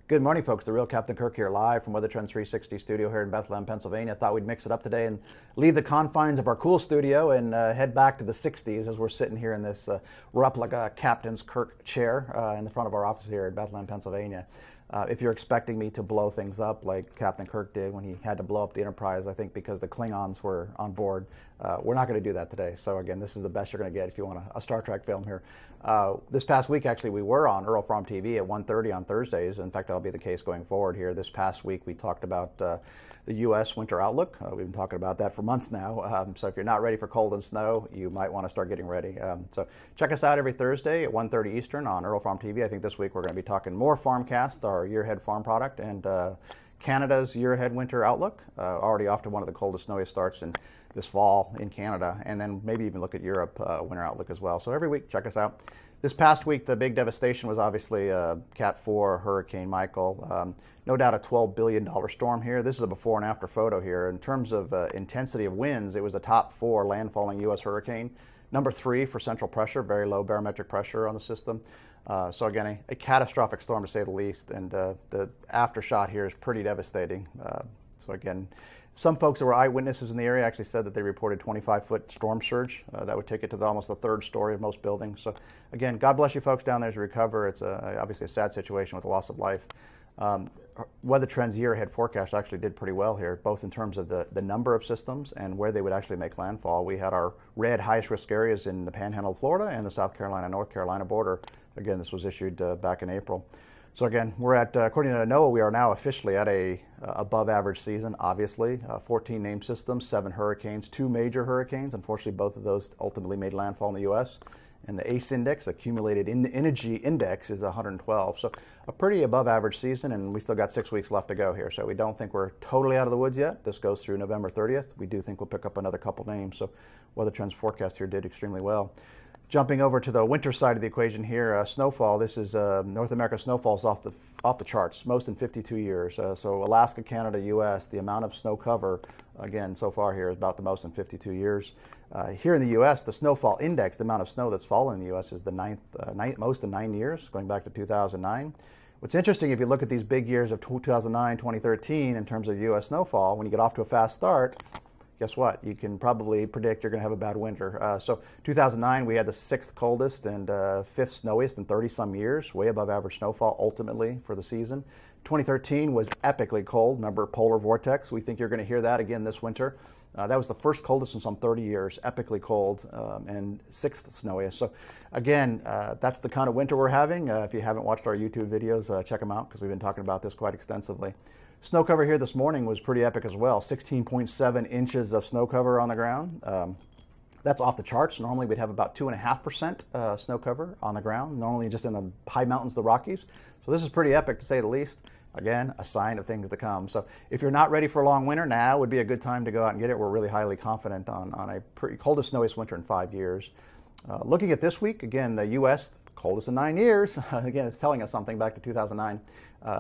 Good morning, folks. The real Captain Kirk here, live from Weather Trends 360 studio here in Bethlehem, Pennsylvania. Thought we'd mix it up today and leave the confines of our cool studio and head back to the 60s as we're sitting here in this replica Captain Kirk chair in the front of our office here in Bethlehem, Pennsylvania. If you're expecting me to blow things up like Captain Kirk did when he had to blow up the Enterprise, I think because the Klingons were on board, we're not going to do that today. So again, this is the best you're going to get if you want a Star Trek film here. This past week, actually, we were on Earl Farm TV at 1:30 on Thursdays. In fact, that'll be the case going forward here. This past week, we talked about the U.S. winter outlook. We've been talking about that for months now. So if you're not ready for cold and snow, you might want to start getting ready. So check us out every Thursday at 1:30 Eastern on Earl Farm TV. I think this week we're going to be talking more Farmcast, our year-ahead farm product, and Canada's year-ahead winter outlook. Already off to one of the coldest, snowiest starts in this fall in Canada, and then maybe even look at Europe winter outlook as well. So every week, check us out. This past week, the big devastation was obviously Cat 4, Hurricane Michael. No doubt a $12 billion storm here. This is a before and after photo here. In terms of intensity of winds, it was a top 4 landfalling U.S. hurricane. Number 3 for central pressure, very low barometric pressure on the system. So again, a catastrophic storm to say the least, and the aftershot here is pretty devastating. So again, some folks that were eyewitnesses in the area actually said that they reported 25-foot storm surge. That would take it to almost the 3rd story of most buildings. So again, God bless you folks down there as you recover. It's obviously a sad situation with the loss of life. Weather Trends year-ahead forecast actually did pretty well here, both in terms of the number of systems and where they would actually make landfall. We had our red highest risk areas in the Panhandle of Florida and the South Carolina-North Carolina border. Again, this was issued back in April. So again, we're at, according to NOAA, we are now officially at a above average season, obviously. 14 named systems, 7 hurricanes, 2 major hurricanes. Unfortunately, both of those ultimately made landfall in the U.S. And the ACE index, accumulated energy index, is 112. So a pretty above average season, and we still got 6 weeks left to go here. So we don't think we're totally out of the woods yet. This goes through November 30th. We do think we'll pick up another couple names. So Weather Trends forecast here did extremely well. Jumping over to the winter side of the equation here, snowfall. This is North America snowfall's off the charts, most in 52 years. So Alaska, Canada, U.S., the amount of snow cover, again, so far here is about the most in 52 years. Here in the U.S., the snowfall index, the amount of snow that's fallen in the U.S. is the ninth most in 9 years, going back to 2009. What's interesting, if you look at these big years of 2009, 2013, in terms of U.S. snowfall, when you get off to a fast start, guess what? You can probably predict you're going to have a bad winter. So 2009, we had the 6th coldest and 5th snowiest in 30-some years, way above average snowfall ultimately for the season. 2013 was epically cold. Remember polar vortex? We think you're going to hear that again this winter. That was the first coldest in some 30 years, epically cold, and 6th snowiest. So again, that's the kind of winter we're having. If you haven't watched our YouTube videos, check them out because we've been talking about this quite extensively. Snow cover here this morning was pretty epic as well. 16.7 inches of snow cover on the ground. That's off the charts. Normally we'd have about 2.5% snow cover on the ground, normally just in the high mountains, the Rockies. So this is pretty epic to say the least. Again, a sign of things to come. So if you're not ready for a long winter, now would be a good time to go out and get it. We're really highly confident on a pretty coldest, snowiest winter in 5 years. Looking at this week, again, the U.S., coldest in 9 years. Again, it's telling us something back to 2009.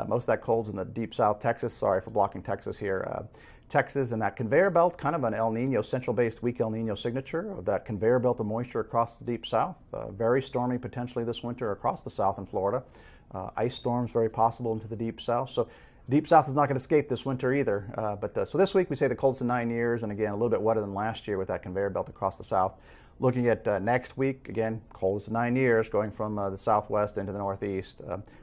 Most of that cold's in the deep south, Texas. Sorry for blocking Texas here. Texas and that conveyor belt, kind of an El Nino, central-based weak El Nino signature of that conveyor belt of moisture across the deep south. Very stormy potentially this winter across the south in Florida. Ice storms very possible into the deep south. So deep south is not going to escape this winter either. So this week we say the coldest in 9 years, and again, a little bit wetter than last year with that conveyor belt across the south. Looking at next week, again, coldest in 9 years, going from the southwest into the northeast.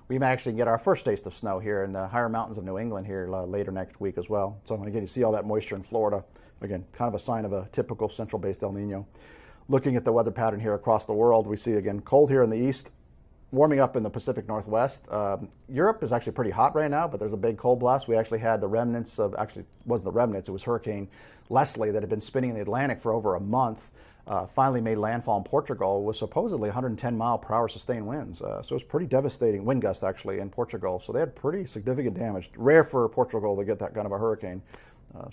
We may actually get our first taste of snow here in the higher mountains of New England here later next week as well. So again, you see all that moisture in Florida. Again, kind of a sign of a typical central-based El Nino. Looking at the weather pattern here across the world, we see, again, cold here in the east, warming up in the Pacific Northwest. Europe is actually pretty hot right now, but there's a big cold blast. We actually had the remnants of, actually, it wasn't the remnants, it was Hurricane Leslie that had been spinning in the Atlantic for over a month. Finally made landfall in Portugal with supposedly 110-mile-per-hour sustained winds. So it was pretty devastating, wind gust actually, in Portugal. So they had pretty significant damage. Rare for Portugal to get that kind of a hurricane.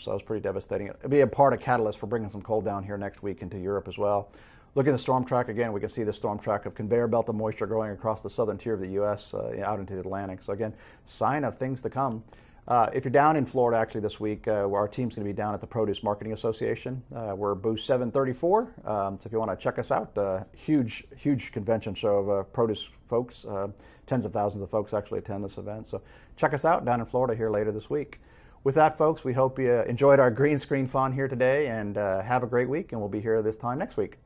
So it was pretty devastating. It'll be a part of catalyst for bringing some cold down here next week into Europe as well. Looking at the storm track again, we can see the storm track of conveyor belt of moisture going across the southern tier of the U.S. Out into the Atlantic. So again, sign of things to come. If you're down in Florida actually this week, our team's going to be down at the Produce Marketing Association. We're booth 734, so if you want to check us out, huge convention show of produce folks tens of thousands of folks actually attend this event. So check us out down in Florida here later this week. With that, folks, we hope you enjoyed our green screen fun here today, and have a great week, and we'll be here this time next week.